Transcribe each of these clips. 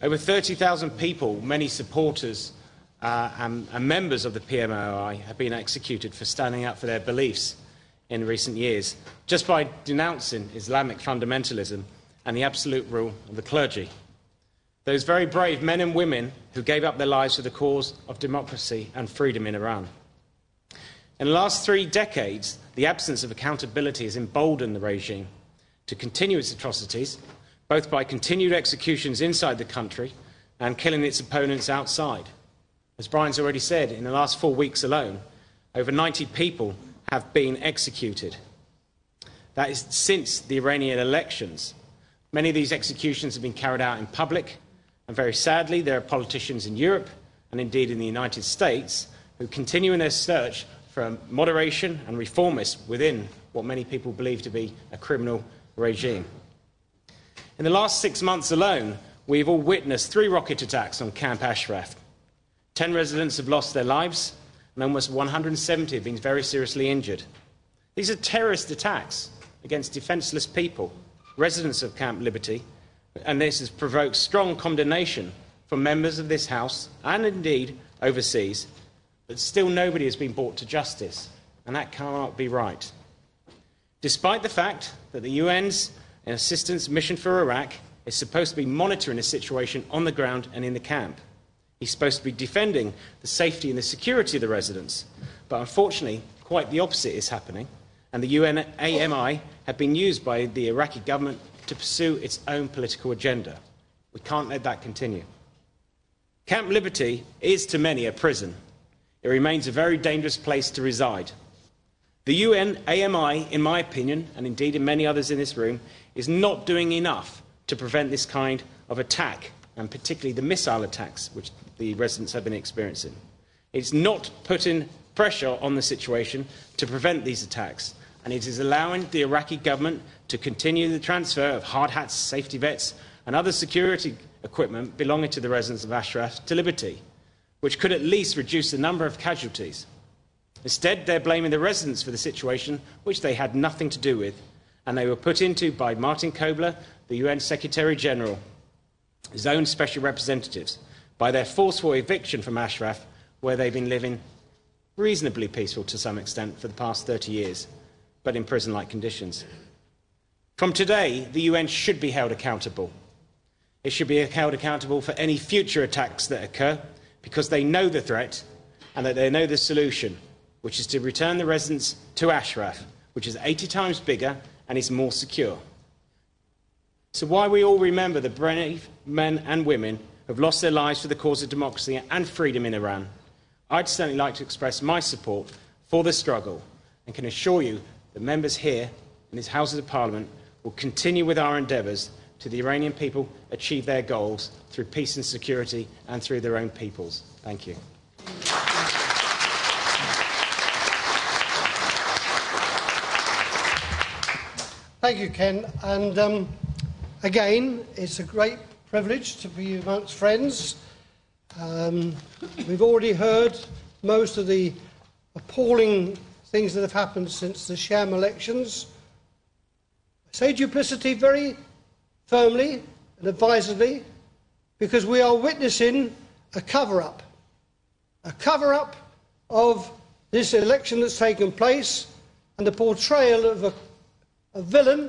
Over 30,000 people, many supporters and members of the PMOI, have been executed for standing up for their beliefs in recent years, just by denouncing Islamic fundamentalism and the absolute rule of the clergy. Those very brave men and women who gave up their lives for the cause of democracy and freedom in Iran. In the last 3 decades, the absence of accountability has emboldened the regime to continue its atrocities, both by continued executions inside the country and killing its opponents outside. As Brian's already said, in the last 4 weeks alone, over 90 people have been executed. That is since the Iranian elections. Many of these executions have been carried out in public, and very sadly, there are politicians in Europe, and indeed in the United States, who continue in their search for moderation and reformists within what many people believe to be a criminal regime. In the last 6 months alone, we've all witnessed 3 rocket attacks on Camp Ashraf. 10 residents have lost their lives, and almost 170 have been very seriously injured. These are terrorist attacks against defenceless people, residents of Camp Liberty, and this has provoked strong condemnation from members of this House and indeed overseas, but still nobody has been brought to justice, and that cannot be right. Despite the fact that the UN's assistance mission for Iraq is supposed to be monitoring the situation on the ground and in the camp. He's supposed to be defending the safety and the security of the residents, but unfortunately quite the opposite is happening, and the UN AMI have been used by the Iraqi government to pursue its own political agenda. We can't let that continue. Camp Liberty is to many a prison. It remains a very dangerous place to reside. The UN AMI, in my opinion, and indeed in many others in this room, is not doing enough to prevent this kind of attack, and particularly the missile attacks which the residents have been experiencing. It's not putting pressure on the situation to prevent these attacks, and it is allowing the Iraqi government to continue the transfer of hard hats, safety vets, and other security equipment belonging to the residents of Ashraf to Liberty, which could at least reduce the number of casualties. Instead, they're blaming the residents for the situation, which they had nothing to do with, and they were put into by Martin Kobler, the UN Secretary-General, his own special representatives, by their forceful eviction from Ashraf, where they've been living reasonably peaceful to some extent for the past 30 years, but in prison-like conditions. From today, the UN should be held accountable. It should be held accountable for any future attacks that occur, because they know the threat and that they know the solution, which is to return the residents to Ashraf, which is 80 times bigger and is more secure. So while we all remember the brave men and women who have lost their lives for the cause of democracy and freedom in Iran, I'd certainly like to express my support for the struggle and can assure you that members here in this House of Parliament will continue with our endeavours to the Iranian people achieve their goals through peace and security and through their own peoples. Thank you. Thank you, Ken. And again, it's a great privilege to be amongst friends. We've already heard most of the appalling things that have happened since the sham elections. I say duplicity very firmly and advisedly, because we are witnessing a cover-up of this election that's taken place and the portrayal of a villain,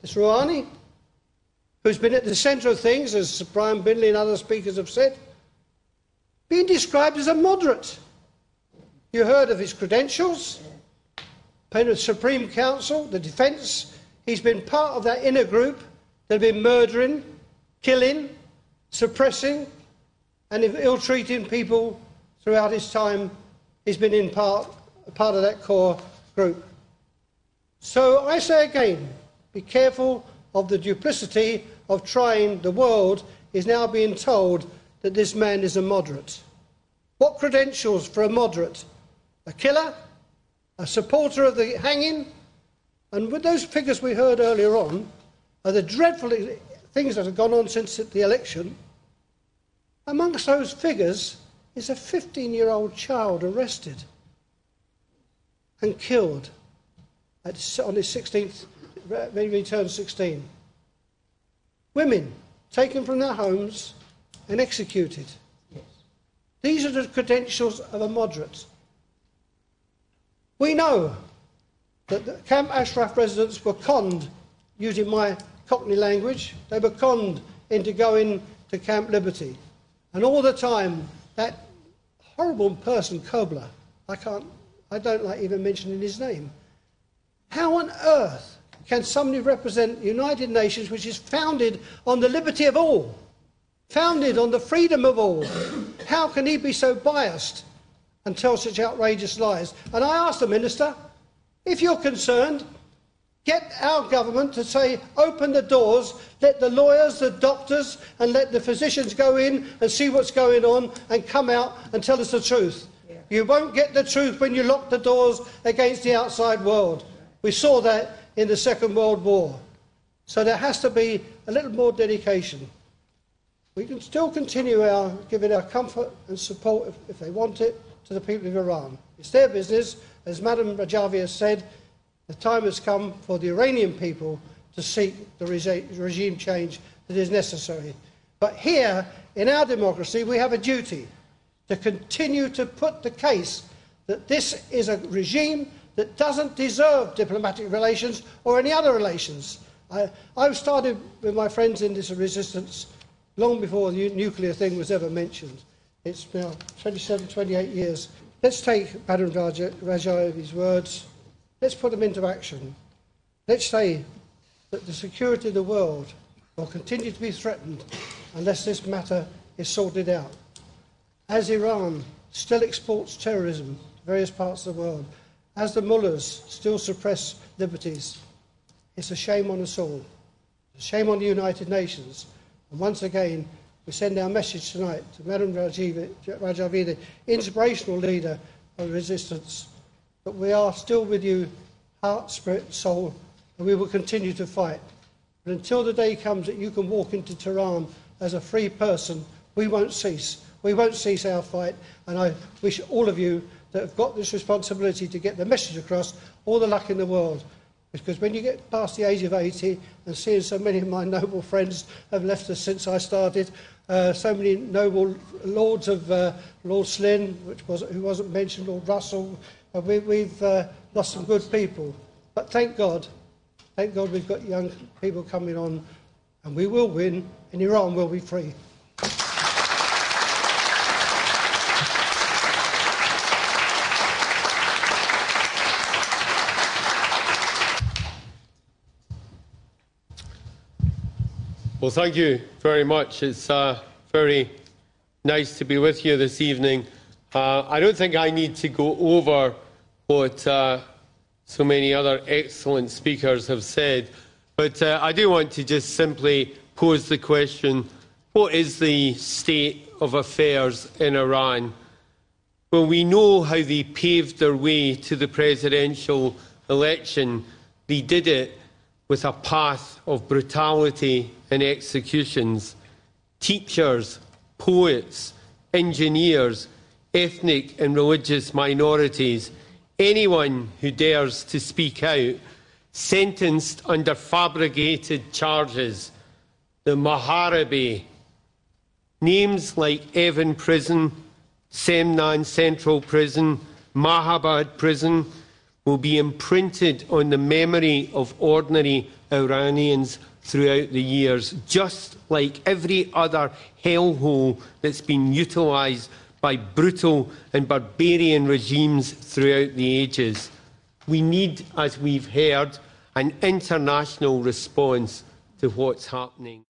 this Rouhani, who's been at the centre of things, as Brian Bindley and other speakers have said, being described as a moderate. You heard of his credentials, Supreme Council, the defence. He's been part of that inner group that have been murdering, killing, suppressing and ill-treating people throughout his time. He's been in part of that core group. So I say again, be careful of the duplicity of trying. The world is now being told that this man is a moderate. What credentials for a moderate? A killer? A supporter of the hanging? And with those figures we heard earlier on, are the dreadful things that have gone on since the election. Amongst those figures is a 15-year-old child arrested and killed on his 16th, when he turned 16. Women, taken from their homes and executed. These are the credentials of a moderate. We know that the Camp Ashraf residents were conned, using my Cockney language, they were conned into going to Camp Liberty. And all the time, that horrible person, Kobler, I don't like even mentioning his name. How on earth can somebody represent the United Nations, which is founded on the liberty of all, founded on the freedom of all? How can he be so biased and tell such outrageous lies? And I asked the Minister, if you're concerned, get our government to say, open the doors, let the lawyers, the doctors, and let the physicians go in and see what's going on and come out and tell us the truth. Yeah. You won't get the truth when you lock the doors against the outside world. We saw that in the Second World War. So there has to be a little more dedication. We can still continue giving our comfort and support, if they want it, to the people of Iran. It's their business. As Madam Rajavi has said, the time has come for the Iranian people to seek the regime change that is necessary. But here, in our democracy, we have a duty to continue to put the case that this is a regime that doesn't deserve diplomatic relations or any other relations. I started with my friends in this resistance long before the nuclear thing was ever mentioned. It's now 27, 28 years. Let's take Madam Rajavi's words. Let's put them into action. Let's say that the security of the world will continue to be threatened unless this matter is sorted out. As Iran still exports terrorism to various parts of the world, as the mullahs still suppress liberties, it's a shame on us all. It's a shame on the United Nations. And once again, we send our message tonight to Madam Rajavi, the inspirational leader of resistance, that we are still with you, heart, spirit, and soul, and we will continue to fight. But until the day comes that you can walk into Tehran as a free person, we won't cease. We won't cease our fight, and I wish all of you that have got this responsibility to get the message across all the luck in the world. Because when you get past the age of 80 and seeing so many of my noble friends have left us since I started, so many noble lords of Lord Slynn, who wasn't mentioned, Lord Russell, we've lost some good people. But thank God we've got young people coming on, and we will win, and Iran will be free. Well, thank you very much. It's very nice to be with you this evening. I don't think I need to go over what so many other excellent speakers have said, but I do want to just simply pose the question, what is the state of affairs in Iran? Well, we know how they paved their way to the presidential election. They did it with a path of brutality and executions. Teachers, poets, engineers, ethnic and religious minorities, anyone who dares to speak out, sentenced under fabricated charges. The Maharabi, names like Evin Prison, Semnan Central Prison, Mahabad Prison, will be imprinted on the memory of ordinary Iranians throughout the years, just like every other hellhole that's been utilised by brutal and barbarian regimes throughout the ages. We need, as we've heard, an international response to what's happening.